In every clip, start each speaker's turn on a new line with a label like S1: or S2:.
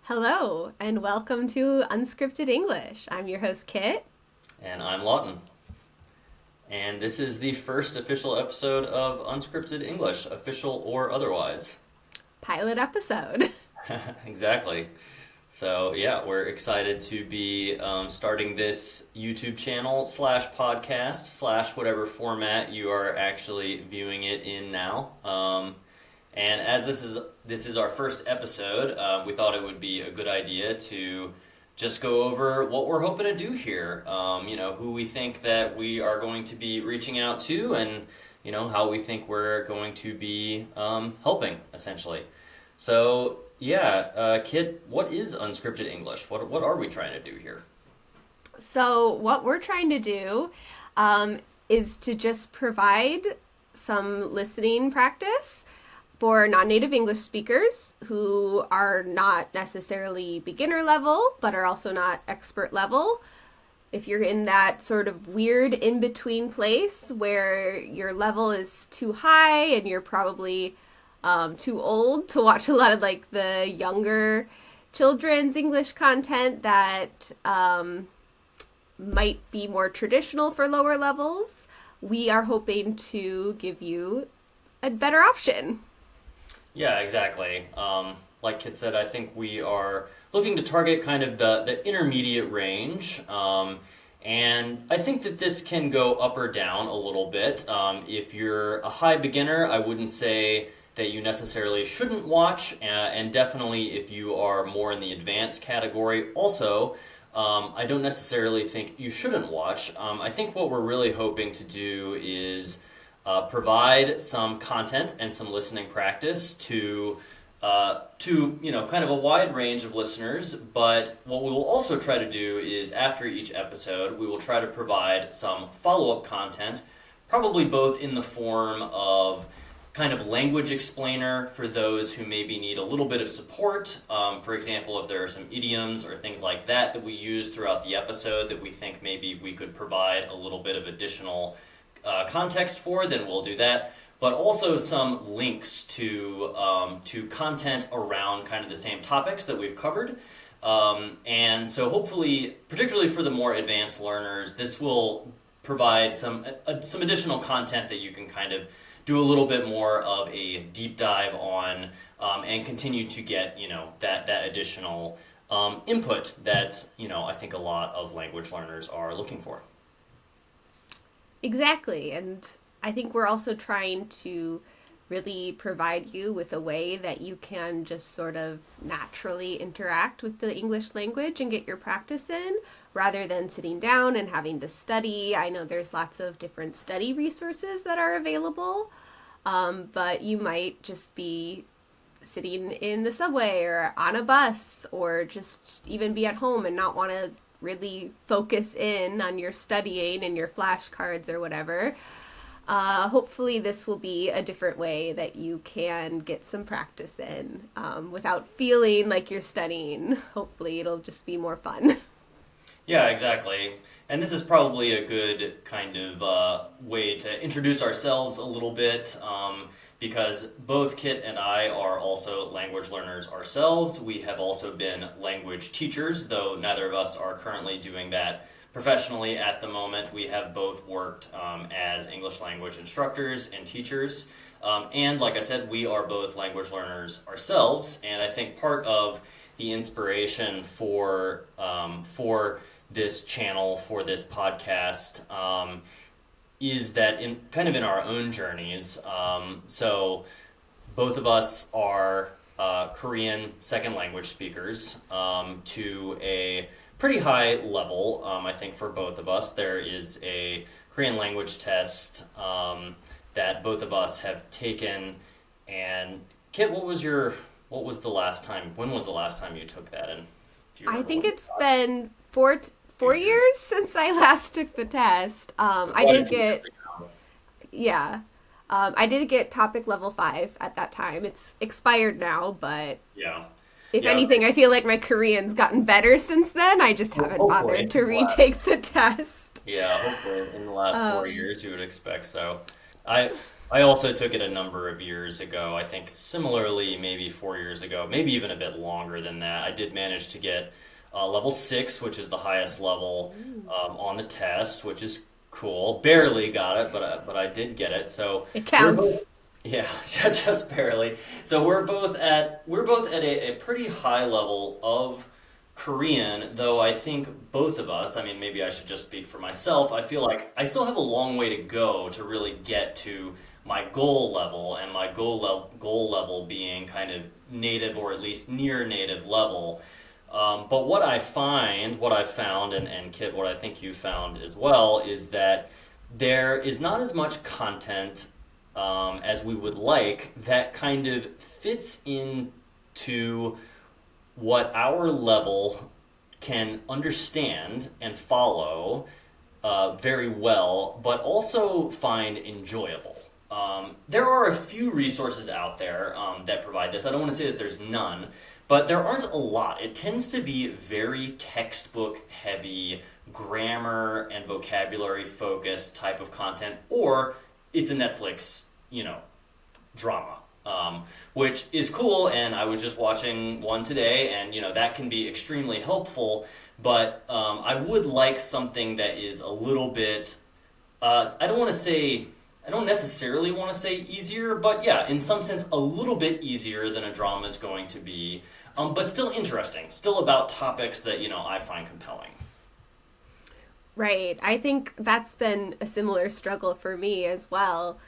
S1: Hello, and welcome to Unscripted English. I'm your host, Kit.
S2: And I'm Lawton. And this is the first official episode of Unscripted English, official or otherwise.
S1: Pilot episode.
S2: Exactly. So, yeah, we're excited to be starting this YouTube channel slash podcast slash whatever format you are actually viewing it in now. And as this is our first episode, we thought it would be a good idea to just go over what we're hoping to do here. Who we think that we are going to be reaching out to, and how we think we're going to be helping essentially. So yeah, Kit, what is unscripted English? What are we trying to do here?
S1: So, what we're trying to do is to just provide some listening practice for non-native English speakers who are not necessarily beginner level, but are also not expert level. If you're in that sort of weird in-between place where your level is too high and you're probably too old to watch a lot of like the younger children's English content that might be more traditional for lower levels, we are hoping to give you a better option.
S2: Yeah, exactly. Like Kit said, I think we are looking to target kind of the intermediate range. And I think that this can go up or down a little bit. If you're a high beginner, I wouldn't say that you necessarily shouldn't watch. And definitely if you are more in the advanced category, also, I don't necessarily think you shouldn't watch. I think what we're really hoping to do is provide some content and some listening practice to kind of a wide range of listeners. But what we will also try to do is after each episode, we will try to provide some follow-up content, probably both in the form of kind of language explainer for those who maybe need a little bit of support. For example, if there are some idioms or things like that we use throughout the episode that we think maybe we could provide a little bit of additional context for, then we'll do that. But also some links to content around kind of the same topics that we've covered. And so hopefully, particularly for the more advanced learners, this will provide some additional content that you can kind of do a little bit more of a deep dive on, and continue to get that additional input that I think a lot of language learners are looking for.
S1: Exactly, and I think we're also trying to really provide you with a way that you can just sort of naturally interact with the English language and get your practice in, rather than sitting down and having to study. I know there's lots of different study resources that are available, but you might just be sitting in the subway or on a bus or just even be at home and not want to really focus in on your studying and your flashcards or whatever. Hopefully this will be a different way that you can get some practice in without feeling like you're studying. Hopefully it'll just be more fun.
S2: Yeah, exactly. And this is probably a good kind of way to introduce ourselves a little bit, because both Kit and I are also language learners ourselves. We have also been language teachers, though neither of us are currently doing that professionally at the moment. We have both worked as English language instructors and teachers. And like I said, we are both language learners ourselves. And I think part of the inspiration for this channel, for this podcast, is that in our own journeys. So both of us are Korean second language speakers to a pretty high level. I think for both of us, there is a Korean language test that both of us have taken. And Kit, when was the last time you took that? And do you
S1: I
S2: remember
S1: think
S2: what
S1: it's been four years since I last took the test. I did get, yeah, I did get topic level 5 at that time. It's expired now, but
S2: Yeah.
S1: if
S2: Yeah.
S1: anything, I feel like my Korean's gotten better since then. I just haven't
S2: Hopefully.
S1: bothered to retake the test.
S2: Yeah, hopefully in the last 4 years you would expect so. I also took it a number of years ago. I think similarly, maybe 4 years ago, maybe even a bit longer than that. I did manage to get level 6, which is the highest level
S1: Ooh.
S2: on the test, which is cool. Barely got it, but I did get it. So
S1: It
S2: we're both,
S1: counts.
S2: yeah, just barely. So we're both at a pretty high level of Korean, though I think both of us, I mean, maybe I should just speak for myself. I feel like I still have a long way to go to really get to my goal level, and my goal level being kind of native or at least near native level. But what I found, and Kit, what I think you found as well, is that there is not as much content as we would like that kind of fits into what our level can understand and follow very well, but also find enjoyable. There are a few resources out there that provide this. I don't want to say that there's none, but there aren't a lot. It tends to be very textbook heavy, grammar and vocabulary focused type of content, or it's a Netflix, drama, which is cool. And I was just watching one today, and that can be extremely helpful. But I would like something that is a little bit. I don't want to say. I don't necessarily want to say easier, but yeah, in some sense, a little bit easier than a drama is going to be, but still interesting, still about topics that I find compelling.
S1: Right. I think that's been a similar struggle for me as well.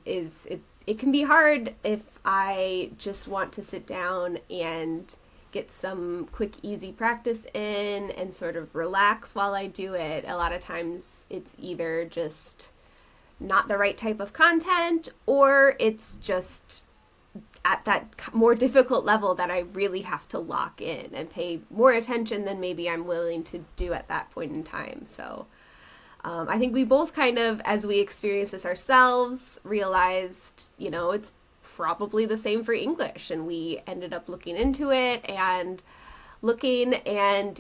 S1: Is it can be hard if I just want to sit down and get some quick, easy practice in and sort of relax while I do it. A lot of times it's either just not the right type of content, or it's just at that more difficult level that I really have to lock in and pay more attention than maybe I'm willing to do at that point in time. So I think we both kind of, as we experienced this ourselves, realized, it's probably the same for English. And we ended up looking into it and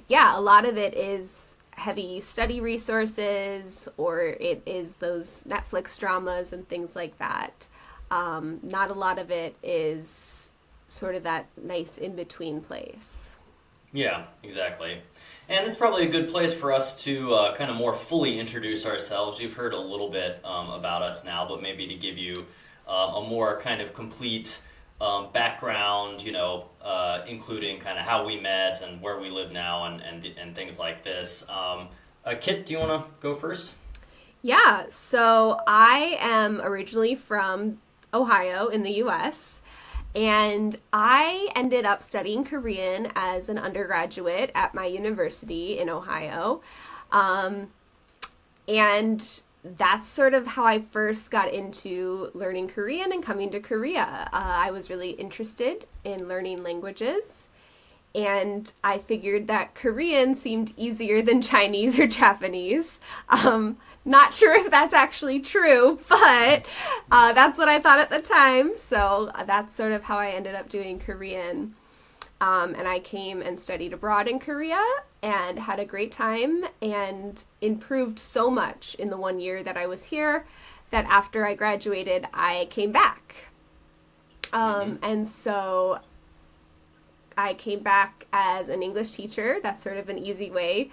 S1: yeah, a lot of it is heavy study resources, or it is those Netflix dramas and things like that. Not a lot of it is sort of that nice in between place.
S2: Yeah, exactly. And this is probably a good place for us to kind of more fully introduce ourselves. You've heard a little bit about us now, but maybe to give you a more kind of complete background, including kind of how we met and where we live now, and things like this. Kit, do you want to go first?
S1: Yeah, so I am originally from Ohio in the US, and I ended up studying Korean as an undergraduate at my university in Ohio. Um, and that's sort of how I first got into learning Korean and coming to Korea. I was really interested in learning languages, and I figured that Korean seemed easier than Chinese or Japanese. Not sure if that's actually true, but that's what I thought at the time. So that's sort of how I ended up doing Korean. And I came and studied abroad in Korea and had a great time and improved so much in the 1 year that I was here that after I graduated, I came back.
S2: Mm-hmm.
S1: And so I came back as an English teacher. That's sort of an easy way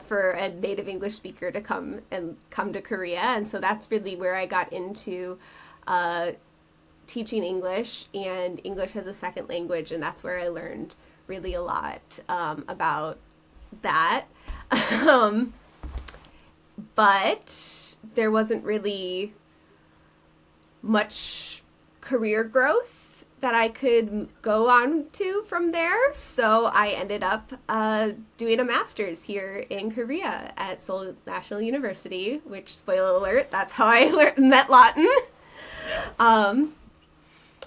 S1: for a native English speaker to come to Korea, and so that's really where I got into uh, teaching English and English as a second language, and that's where I learned really a lot about that. um, but there wasn't really much career growth that I could go on to from there. So I ended up doing a master's here in Korea at Seoul National University, which, spoiler alert, that's how I met Lawton.
S2: Yeah.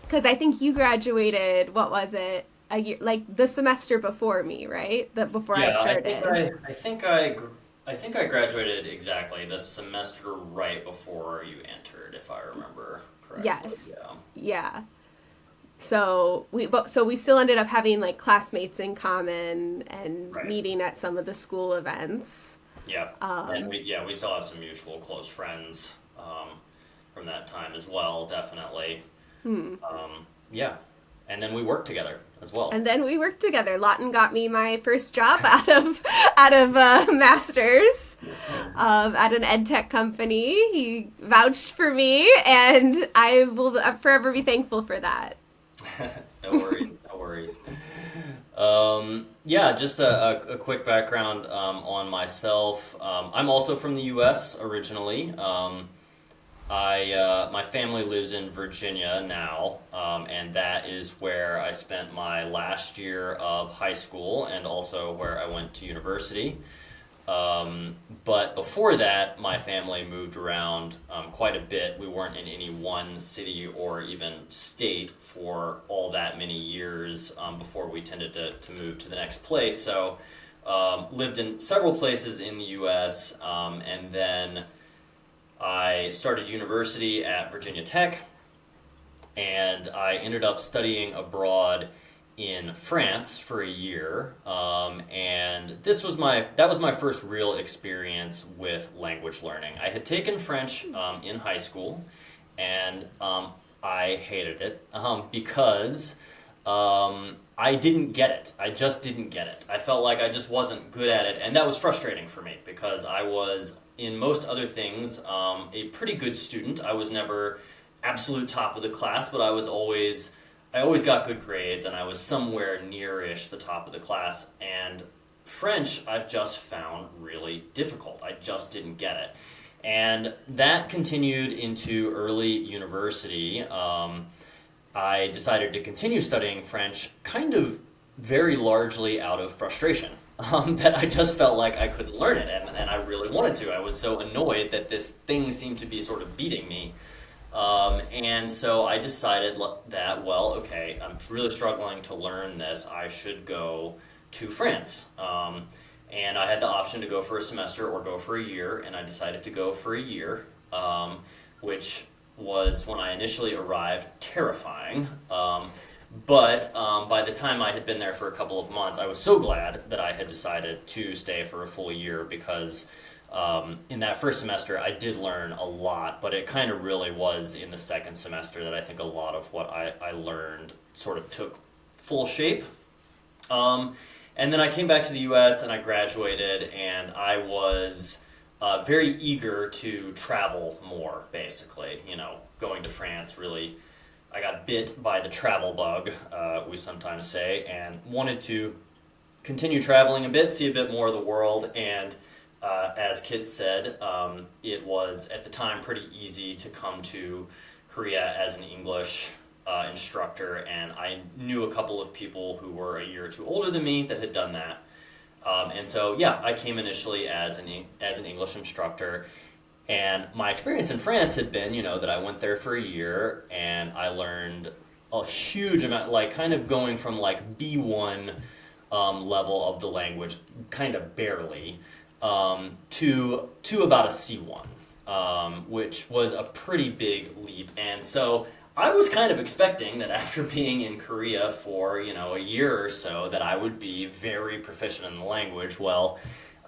S1: Because I think you graduated, what was it? A year, like the semester before me, right? Before I
S2: Yeah,
S1: started.
S2: I think I graduated exactly the semester right before you entered, if I remember correctly.
S1: Yes.
S2: Yeah.
S1: Yeah. So we still ended up having like classmates in common and
S2: Right.
S1: meeting at some of the school events.
S2: Yeah. And
S1: Um,
S2: we still have some mutual close friends from that time as well, definitely.
S1: Hmm.
S2: Yeah, and then we worked together as well.
S1: And then we worked together. Lawton got me my first job out of masters at an ed tech company. He vouched for me, and I will forever be thankful for that.
S2: No worries, no worries. Yeah, just a quick background on myself. I'm also from the U.S. originally. My family lives in Virginia now, and that is where I spent my last year of high school and also where I went to university. But before that, my family moved around quite a bit. We weren't in any one city or even state for all that many years before we tended to move to the next place. So, lived in several places in the U.S., and then I started university at Virginia Tech, and I ended up studying abroad in France for a year, and that was my first real experience with language learning. I had taken French in high school, and I hated it because I didn't get it. I just didn't get it. I felt like I just wasn't good at it, and that was frustrating for me because I was, in most other things, a pretty good student. I was never absolute top of the class, but I always got good grades, and I was somewhere near-ish the top of the class. And French, I've just found really difficult. I just didn't get it. And that continued into early university. I decided to continue studying French kind of very largely out of frustration. That I just felt like I couldn't learn it, and I really wanted to. I was so annoyed that this thing seemed to be sort of beating me. And so I decided that, well, okay, I'm really struggling to learn this. I should go to France. And I had the option to go for a semester or go for a year, and I decided to go for a year, which was, when I initially arrived, terrifying. But by the time I had been there for a couple of months, I was so glad that I had decided to stay for a full year because in that first semester I did learn a lot, but it kind of really was in the second semester that I think a lot of what I learned sort of took full shape. And then I came back to the US and I graduated, and I was very eager to travel more, basically. You know, going to France really, I got bit by the travel bug, we sometimes say, and wanted to continue traveling a bit, see a bit more of the world. And as Kit said, it was at the time pretty easy to come to Korea as an English instructor, and I knew a couple of people who were a year or two older than me that had done that. And so, yeah, I came initially as an English instructor. And my experience in France had been, that I went there for a year and I learned a huge amount, like kind of going from like B1 level of the language, kind of barely, to about a C1, which was a pretty big leap. And so I was kind of expecting that after being in Korea for, a year or so, that I would be very proficient in the language. Well,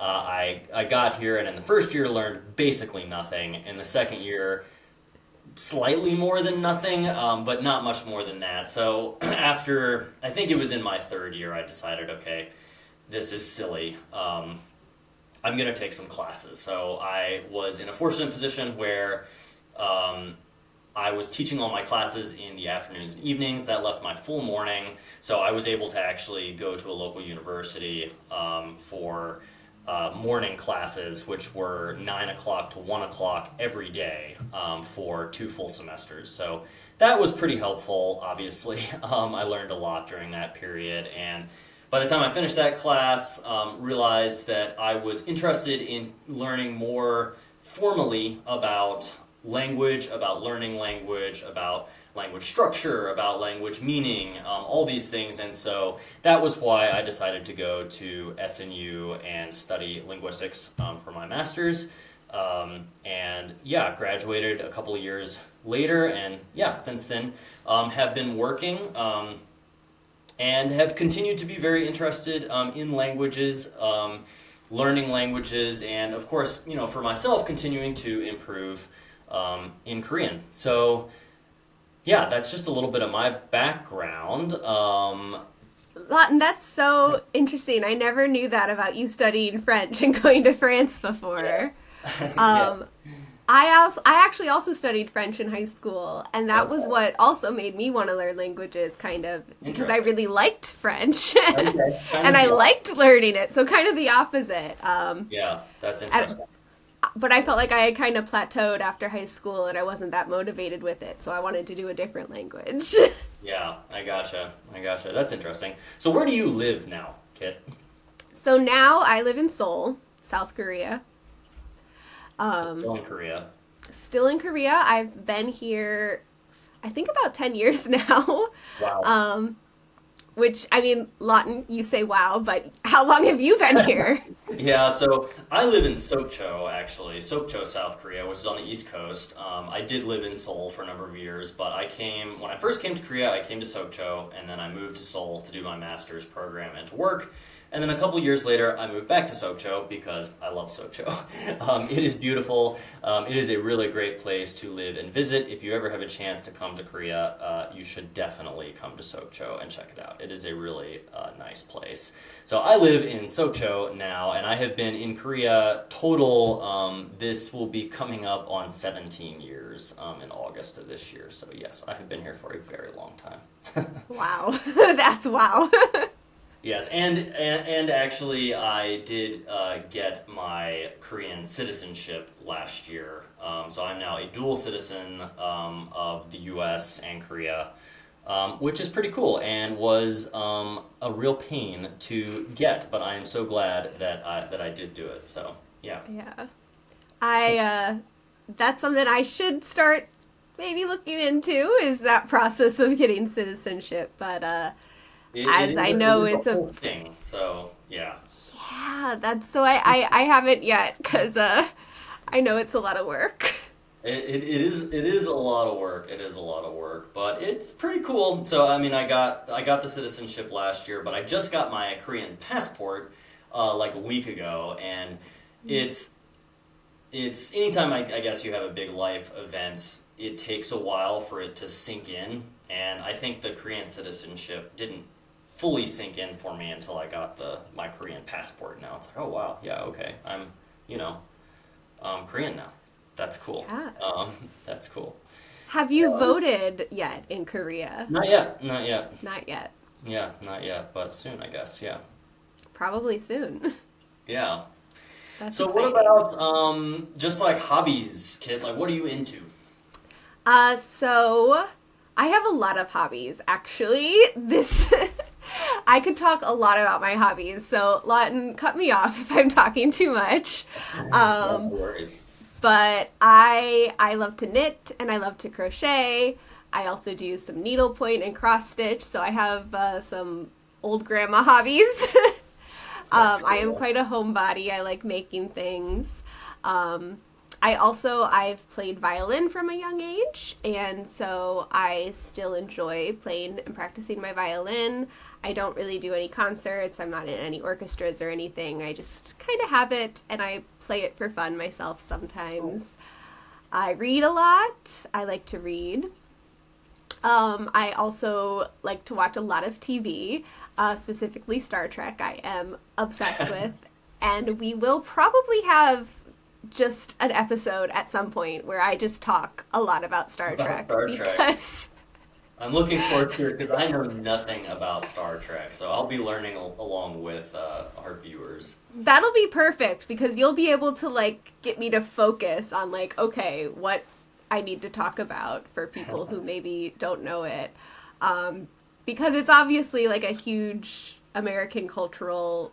S2: I got here, and in the first year learned basically nothing. In the second year, slightly more than nothing, but not much more than that. So after, I think it was in my third year, I decided, okay, this is silly. I'm going to take some classes. So I was in a fortunate position where I was teaching all my classes in the afternoons and evenings. That left my full morning. So I was able to actually go to a local university for morning classes, which were 9 o'clock to 1 o'clock every day for 2 full semesters. So that was pretty helpful, obviously. I learned a lot during that period. And by the time I finished that class, realized that I was interested in learning more formally about language, about learning language, about language structure, about language meaning, all these things. And so that was why I decided to go to SNU and study linguistics for my master's. And yeah, graduated a couple of years later, and yeah, since then have been working and have continued to be very interested in languages, learning languages, and of course, for myself, continuing to improve in Korean. So, yeah, that's just a little bit of my background.
S1: Latin, that's so interesting. I never knew that about you studying French and going to France before.
S2: Yeah.
S1: Um, I actually also studied French in high school, and that was
S2: Okay.
S1: what also made me want to learn languages, kind of because I
S2: Interesting.
S1: really liked French,
S2: Okay. Kind
S1: and
S2: of,
S1: I
S2: yeah.
S1: liked learning it. So kind of the opposite.
S2: Yeah, that's
S1: I,
S2: interesting.
S1: but I felt like I had kind of plateaued after high school, and I wasn't that motivated with it. So I wanted to do a different language.
S2: Yeah, I gotcha. I gotcha. That's interesting. So where do you live now, Kit?
S1: So now I live in Seoul, South Korea.
S2: So
S1: Um,
S2: still in Korea.
S1: Still in Korea. I've been here, I think, about 10 years now.
S2: Wow.
S1: Um, which, I mean, Lawton, you say wow, but how long have you been here?
S2: Yeah, so I live in Sokcho, actually, Sokcho, South Korea, which is on the East Coast. I did live in Seoul for a number of years, but when I first came to Korea, I came to Sokcho, and then I moved to Seoul to do my master's program and to work. And then a couple years later, I moved back to Sokcho because I love Sokcho. It is beautiful. It is a really great place to live and visit. If you ever have a chance to come to Korea, you should definitely come to Sokcho and check it out. It is a really nice place. So I live in Sokcho now, and I have been in Korea total. This will be coming up on 17 years in August of this year. So yes, I have been here for a very long time.
S1: Wow. That's wow.
S2: Yes, and actually, I did get my Korean citizenship last year. So I'm now a dual citizen of the U.S. and Korea, which is pretty cool and was a real pain to get. But I am so glad that I did do it. So yeah,
S1: Yeah. I, that's something I should start maybe looking into is that process of getting citizenship. But,
S2: it
S1: as
S2: is
S1: I
S2: it
S1: know,
S2: is a
S1: it's a
S2: whole thing. So yeah.
S1: yeah. That's so I haven't yet because I know it's a lot of work.
S2: It is a lot of work. It is a lot of work, but it's pretty cool. So I mean, I got the citizenship last year, but I just got my Korean passport like a week ago, and it's it's anytime I guess you have a big life event, it takes a while for it to sink in, and I think the Korean citizenship didn't fully sink in for me until I got the my Korean passport. Now it's like, oh wow, yeah, okay, I'm you know Korean now. That's cool.
S1: Yeah.
S2: Um, that's cool.
S1: Have you voted yet in Korea?
S2: Not yet. Not yet.
S1: Not yet.
S2: Yeah, not yet, but soon, I guess. Yeah.
S1: Probably soon.
S2: Yeah.
S1: That's
S2: So what
S1: exciting.
S2: about just like hobbies, kid? Like what are you into?
S1: So I have a lot of hobbies actually. This I could talk a lot about my hobbies. So Lawton, cut me off if I'm talking too much.
S2: No
S1: Um,
S2: worries.
S1: but I love to knit and I love to crochet. I also do some needlepoint and cross stitch. So I have some old grandma hobbies.
S2: That's
S1: I am
S2: cool.
S1: quite a homebody. I like making things. Um, I've played violin from a young age, and so I still enjoy playing and practicing my violin. I don't really do any concerts. I'm not in any orchestras or anything. I just kind of have it, and I play it for fun myself sometimes. I read a lot. I like to read. I also like to watch a lot of TV, specifically Star Trek. I am obsessed with, and we will probably have just an episode at some point where I just talk a lot about Star
S2: About
S1: Trek
S2: Star Trek.
S1: because
S2: I'm looking forward to it because I know nothing about Star Trek, so I'll be learning along with our viewers.
S1: that'll be perfect because you'll be able to like get me to focus on like okay, what I need to talk about for people who maybe don't know it. Um, because it's obviously like a huge American cultural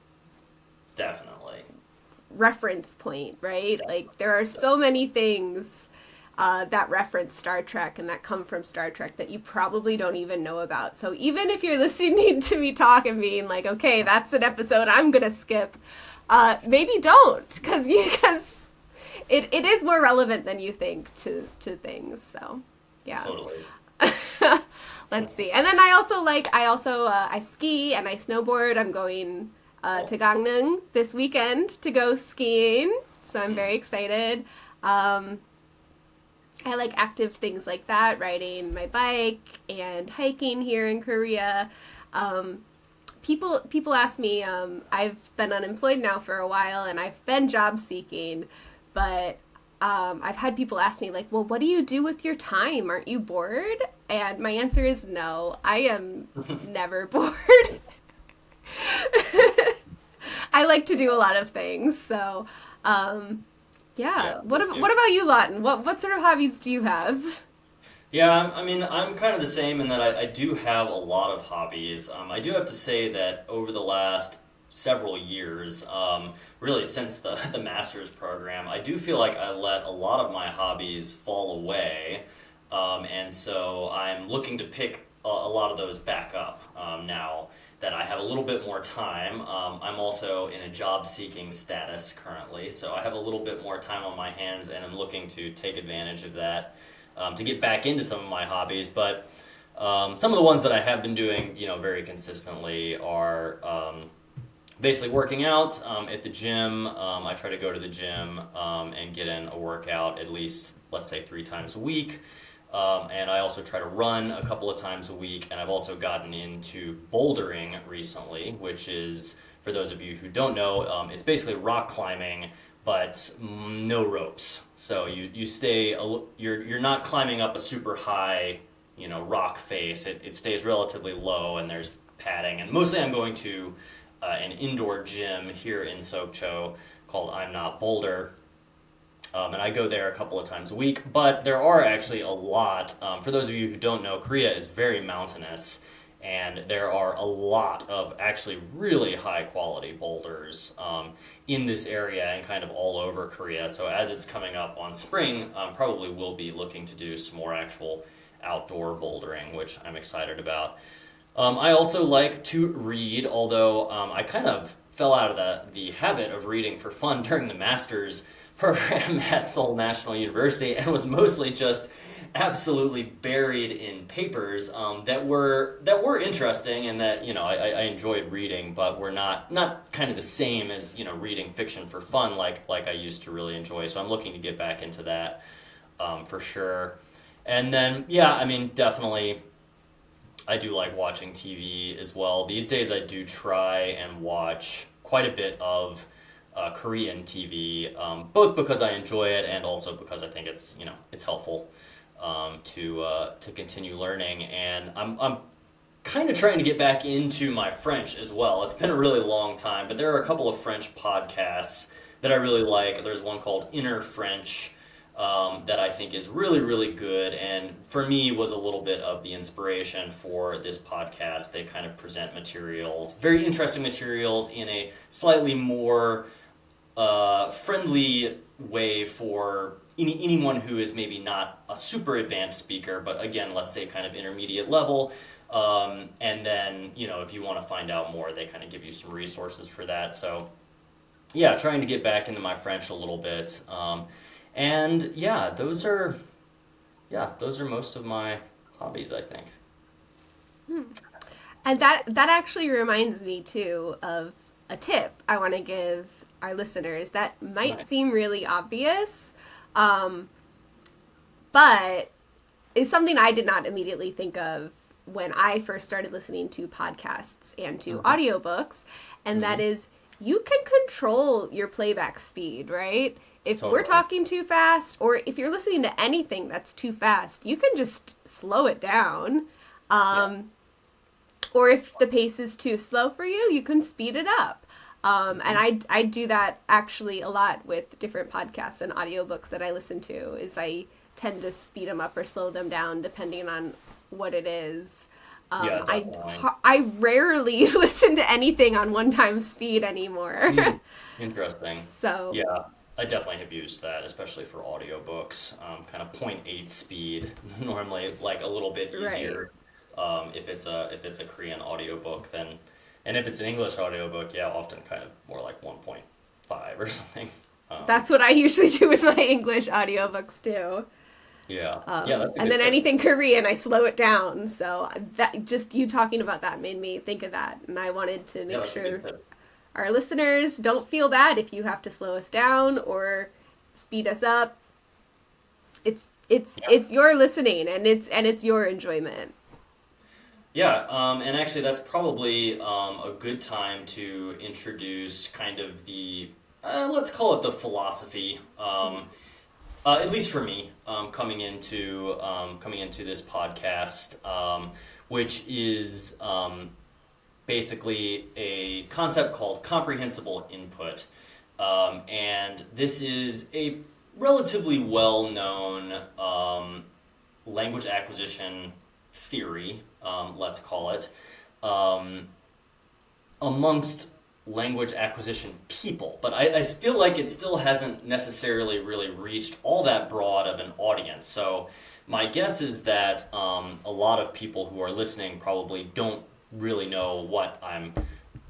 S2: Definitely.
S1: reference point, right? Like there are so
S2: Definitely.
S1: many things that reference Star Trek and that come from Star Trek that you probably don't even know about. So even if you're listening to me talk and being like, okay, that's an episode I'm gonna skip, maybe don't, because it is more relevant than you think to things. So yeah.
S2: Totally.
S1: Let's see. And then I ski and I snowboard. I'm going
S2: Cool.
S1: to Gangneung this weekend to go skiing, so I'm very excited. Um, I like active things like that, riding my bike and hiking here in Korea. Um, people ask me, I've been unemployed now for a while and I've been job seeking, but I've had people ask me like, well, what do you do with your time? Aren't you bored? And my answer is no, I am never bored. I like to do a lot of things. So, yeah.
S2: Yeah,
S1: What,
S2: me too.
S1: what about you, Lawton? What sort of hobbies do you have?
S2: Yeah, I mean, I'm kind of the same in that I do have a lot of hobbies. I do have to say that over the last several years, really since the master's program, I do feel like I let a lot of my hobbies fall away. And so I'm looking to pick a lot of those back up now that I have a little bit more time. I'm also in a job seeking status currently, so I have a little bit more time on my hands and I'm looking to take advantage of that to get back into some of my hobbies. But some of the ones that I have been doing, very consistently are basically working out at the gym. I try to go to the gym and get in a workout at least, let's say, 3 times a week. And I also try to run a couple of times a week. And I've also gotten into bouldering recently, which is, for those of you who don't know, it's basically rock climbing, but no ropes. So you stay, you're not climbing up a super high, rock face. It stays relatively low, and there's padding. And mostly I'm going to an indoor gym here in Sokcho called I'm Not Boulder. And I go there a couple of times a week, but there are actually a lot. For those of you who don't know, Korea is very mountainous, and there are a lot of actually really high quality boulders in this area and kind of all over Korea. So as it's coming up on spring, probably will be looking to do some more actual outdoor bouldering, which I'm excited about. I also like to read, although I kind of fell out of the habit of reading for fun during the master's program at Seoul National University and was mostly just absolutely buried in papers that were interesting and that I enjoyed reading, but were not kind of the same as reading fiction for fun like I used to really enjoy. So I'm looking to get back into that for sure. And then yeah, I mean definitely I do like watching TV as well. These days I do try and watch quite a bit of Korean TV, both because I enjoy it and also because I think it's helpful to continue learning. And I'm kind of trying to get back into my French as well. It's been a really long time, but there are a couple of French podcasts that I really like. There's one called Inner French that I think is really, really good, and for me was a little bit of the inspiration for this podcast. They kind of present materials, very interesting materials, in a slightly more friendly way for anyone who is maybe not a super advanced speaker, but again, let's say kind of intermediate level. And then, if you want to find out more, they kind of give you some resources for that. So, yeah, trying to get back into my French a little bit. And those are most of my hobbies, I think.
S1: And that actually reminds me too of a tip I want to give our listeners that might
S2: Nice.
S1: seem really obvious, um, but is something I did not immediately think of when I first started listening to podcasts and to
S2: Mm-hmm.
S1: audiobooks, and that
S2: Mm-hmm.
S1: is you can control your playback speed, right? If we're
S2: Totally.
S1: talking too fast, or if you're listening to anything that's too fast, you can just slow it down.
S2: Yeah.
S1: Um, or if the pace is too slow for you, you can speed it up. And
S2: Mm-hmm.
S1: I do that actually a lot with different podcasts and audiobooks that I listen to. Is I tend to speed them up or slow them down depending on what it is.
S2: Yeah, definitely.
S1: I rarely listen to anything on one time speed anymore.
S2: Hmm. Interesting.
S1: So
S2: Yeah, I definitely have used that, especially for audiobooks. Kind of point 0.8 speed is normally like a little bit
S1: right.
S2: easier if it's a Korean audiobook than, and if it's an English audiobook, yeah, often kind of more like 1.5 or something. Um,
S1: That's what I usually do with my English audiobooks too.
S2: yeah, yeah, that's a
S1: And
S2: good
S1: then
S2: tip.
S1: anything Korean, I slow it down. So that just you talking about that made me think of that, and I wanted to
S2: Yeah,
S1: make
S2: that's a good
S1: sure
S2: tip.
S1: our listeners don't feel bad if you have to slow us down or speed us up. It's it's your listening, and it's your enjoyment.
S2: Yeah, and actually, that's probably a good time to introduce kind of the, let's call it the philosophy, at least for me, coming into this podcast, which is basically a concept called comprehensible input. And this is a relatively well known language acquisition theory, let's call it, um, amongst language acquisition people. But I feel like it still hasn't necessarily really reached all that broad of an audience. So my guess is that a lot of people who are listening probably don't really know what I'm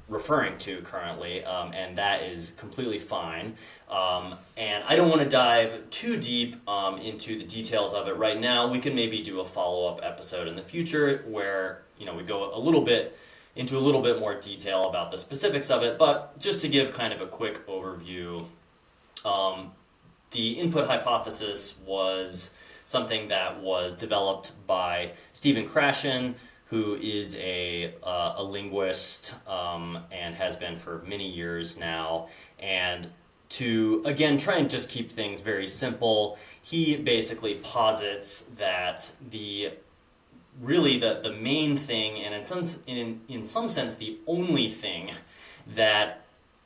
S2: referring to currently, and that is completely fine. And I don't want to dive too deep into the details of it right now. We can maybe do a follow-up episode in the future where we go a little bit into a little bit more detail about the specifics of it. But just to give kind of a quick overview, um, the input hypothesis was something that was developed by Stephen Krashen, who is a linguist and has been for many years now. And to, again, try and just keep things very simple, he basically posits that the main thing, and in some sense the only thing that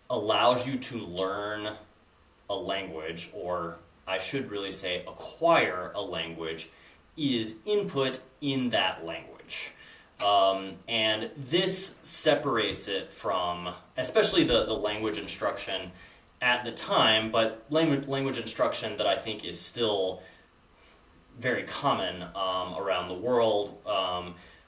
S2: allows you to learn a language, or I should really say acquire a language, is input in that language. And this separates it from, especially the language instruction at the time, but language instruction that I think is still very common around the world,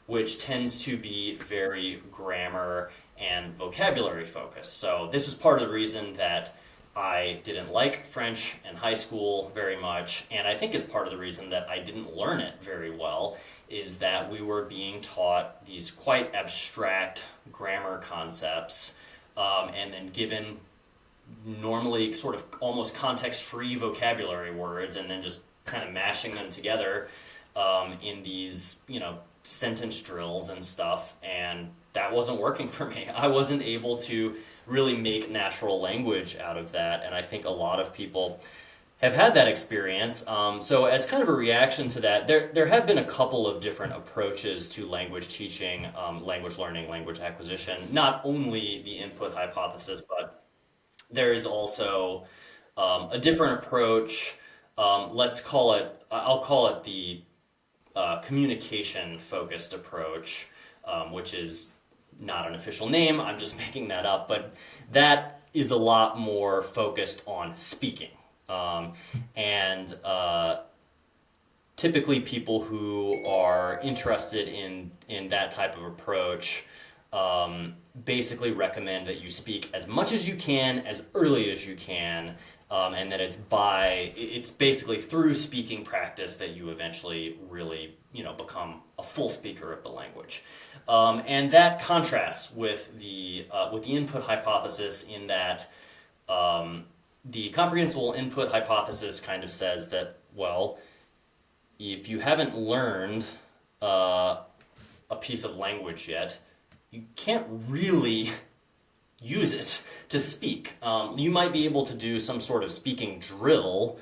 S2: which tends to be very grammar and vocabulary focused. So this was part of the reason that I didn't like French in high school very much, and I think is part of the reason that I didn't learn it very well, is that we were being taught these quite abstract grammar concepts, and then given normally sort of almost context-free vocabulary words, and then just kind of mashing them together in these, sentence drills and stuff, and that wasn't working for me. I wasn't able to really make natural language out of that, and I think a lot of people have had that experience. So as kind of a reaction to that, there have been a couple of different approaches to language teaching, language learning, language acquisition. Not only the input hypothesis, but there is also a different approach. I'll call it the communication focused approach, which is not an official name, I'm just making that up, but that is a lot more focused on speaking. And typically people who are interested in that type of approach basically recommend that you speak as much as you can, as early as you can, and that it's basically through speaking practice that you eventually really become a full speaker of the language. And that contrasts with the input hypothesis, in that the comprehensible input hypothesis kind of says that, well, if you haven't learned a piece of language yet, you can't really use it to speak. You might be able to do some sort of speaking drill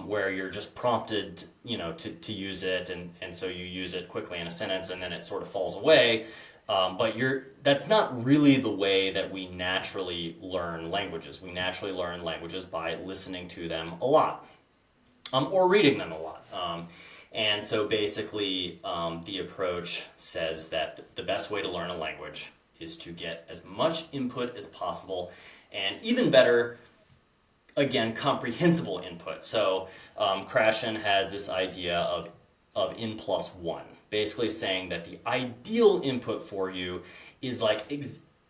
S2: where you're just prompted, to use it, and so you use it quickly in a sentence, and then it sort of falls away. But that's not really the way that we naturally learn languages. We naturally learn languages by listening to them a lot, or reading them a lot. And so basically, the approach says that the best way to learn a language is to get as much input as possible, and even better, again, comprehensible input. So Krashen has this idea of N plus one, basically saying that the ideal input for you is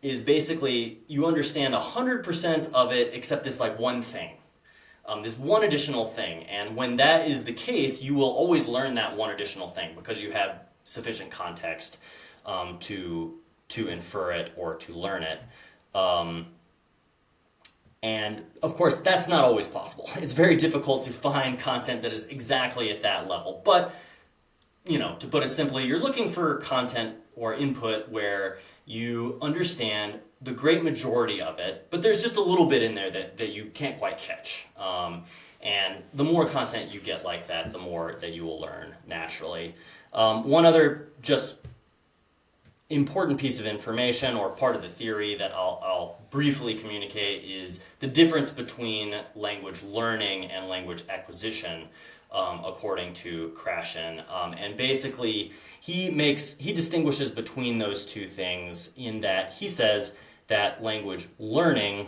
S2: is basically you understand 100% of it except this one thing. This one additional thing, and when that is the case, you will always learn that one additional thing because you have sufficient context to infer it or to learn it. And of course, that's not always possible. It's very difficult to find content that is exactly at that level. But, to put it simply, you're looking for content or input where you understand the great majority of it, but there's just a little bit in there that you can't quite catch. And the more content you get like that, the more that you will learn naturally. One other just important piece of information or part of the theory that I'll briefly communicate is the difference between language learning and language acquisition, according to Krashen. And basically, he distinguishes between those two things in that he says that language learning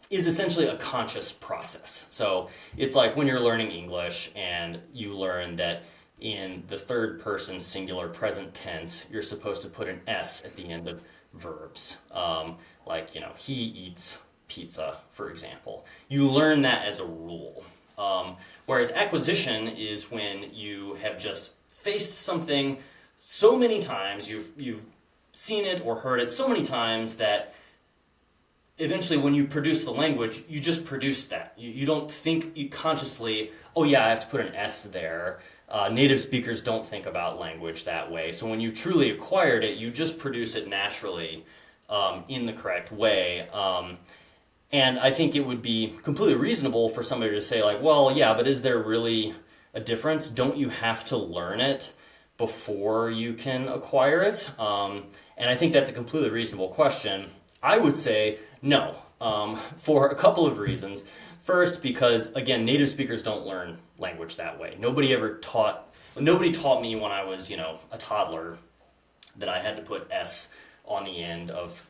S2: is essentially a conscious process. So it's like when you're learning English and you learn that in the third person singular present tense, you're supposed to put an S at the end of verbs. He eats pizza, for example. You learn that as a rule. Whereas acquisition is when you have just faced something so many times, you've seen it or heard it so many times that eventually when you produce the language, you just produce that. You don't think consciously, oh yeah, I have to put an S there. Native speakers don't think about language that way. So when you truly acquired it, you just produce it naturally in the correct way. And I think it would be completely reasonable for somebody to say like, well, yeah, but is there really a difference? Don't you have to learn it before you can acquire it? And I think that's a completely reasonable question. I would say no, for a couple of reasons. First, because again, native speakers don't learn language that way. Nobody taught me when I was, a toddler that I had to put S on the end of,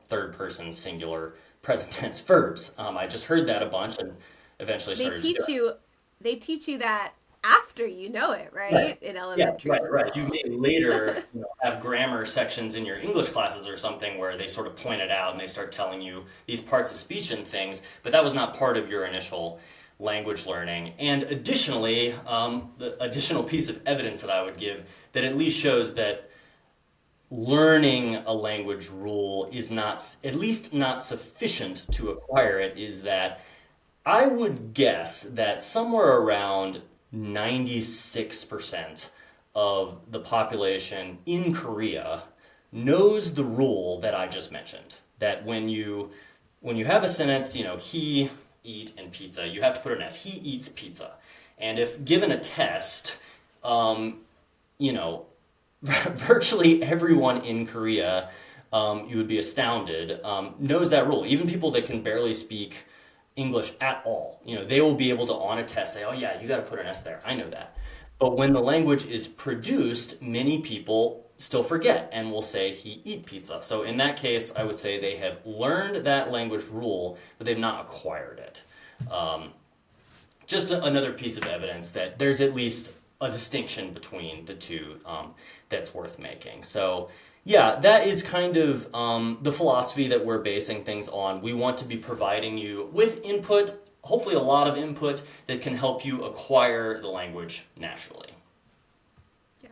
S2: third person singular present tense verbs. I just heard that a bunch and eventually
S1: They
S2: started to do
S1: teach
S2: it.
S1: you they teach you that after you know it,
S2: Right.
S1: right? In
S2: Yeah,
S1: elementary
S2: right. You
S1: school.
S2: may later, have grammar sections in your English classes or something where they sort of point it out and they start telling you these parts of speech and things, but that was not part of your initial language learning. And additionally, the additional piece of evidence that I would give that at least shows that learning a language rule is not, at least not sufficient to acquire it, is that I would guess that somewhere around 96% of the population in Korea knows the rule that I just mentioned. That when you have a sentence, he eat and pizza, you have to put an S. He eats pizza. And if given a test, you know, virtually everyone in Korea, you would be astounded, knows that rule. Even people that can barely speak English at all, they will be able to on a test say, "Oh yeah, you got to put an S there. I know that." But when the language is produced, many people still forget and will say he eat pizza. So in that case, I would say they have learned that language rule, but they've not acquired it. Um, just another piece of evidence that there's at least a distinction between the two, that's worth making. So, yeah, that is kind of the philosophy that we're basing things on. We want to be providing you with input, hopefully a lot of input that can help you acquire the language naturally.
S1: Yeah.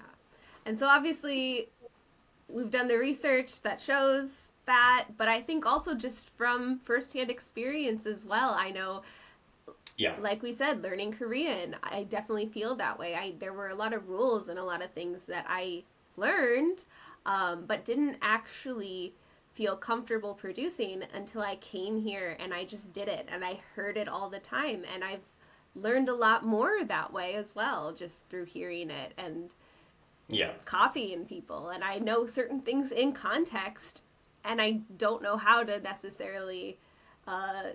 S1: And so obviously we've done the research that shows that, but I think also just from firsthand experience as well. I know,
S2: Yeah,
S1: like we said, learning Korean, I definitely feel that way. There were a lot of rules and a lot of things that I learned, but didn't actually feel comfortable producing until I came here and I just did it and I heard it all the time, and I've learned a lot more that way as well, just through hearing it and
S2: yeah,
S1: copying people. And I know certain things in context, and I don't know how to necessarily uh,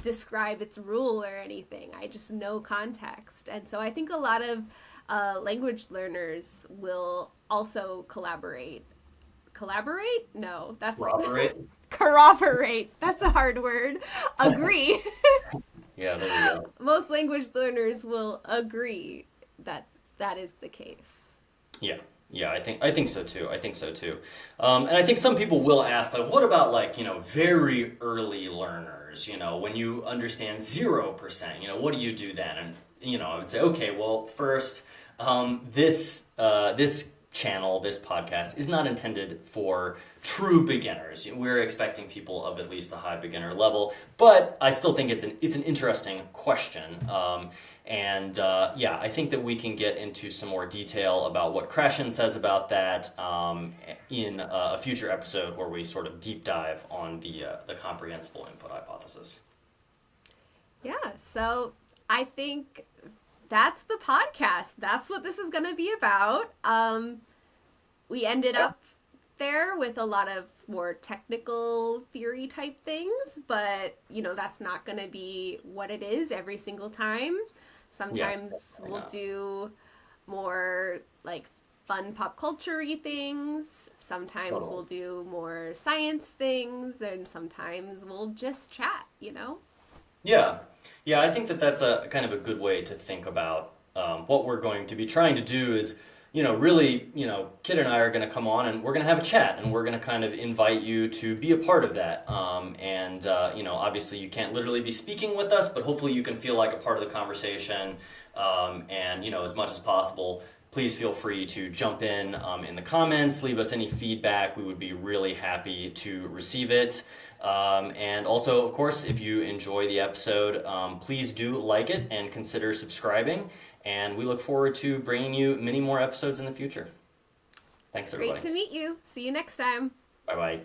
S1: describe its rule or anything. I just know context. And so I think a lot of language learners will also collaborate. Collaborate? No, that's
S2: corroborate.
S1: corroborate. That's a hard word. Agree.
S2: Yeah, there we go.
S1: Most language learners will agree that that is the case.
S2: Yeah, yeah, I think so too. I think so too. And I think some people will ask, like, what about like, very early learners? When you understand 0%, what do you do then? And I would say, okay, well, first, this channel, this podcast, is not intended for true beginners. We're expecting people of at least a high beginner level, but I still think it's an interesting question. I think that we can get into some more detail about what Krashen says about that in a future episode where we sort of deep dive on the comprehensible input hypothesis.
S1: Yeah, so I think that's the podcast. That's what this is going to be about. We ended up there with a lot of more technical theory type things, but that's not going to be what it is every single time.
S2: Yeah,
S1: Sometimes
S2: definitely
S1: we'll
S2: not.
S1: do more like fun pop culture-y things. Sometimes
S2: Totally.
S1: we'll do more science things, and sometimes we'll just chat.
S2: Yeah, yeah, I think that that's a kind of a good way to think about what we're going to be trying to do is, really, Kit and I are going to come on and we're going to have a chat and we're going to kind of invite you to be a part of that. Obviously you can't literally be speaking with us, but hopefully you can feel like a part of the conversation. As much as possible, please feel free to jump in the comments, leave us any feedback. We would be really happy to receive it. And also, of course, if you enjoy the episode, please do like it and consider subscribing. And we look forward to bringing you many more episodes in the future. Thanks,
S1: Great
S2: everybody.
S1: to meet you. See you next time.
S2: Bye bye.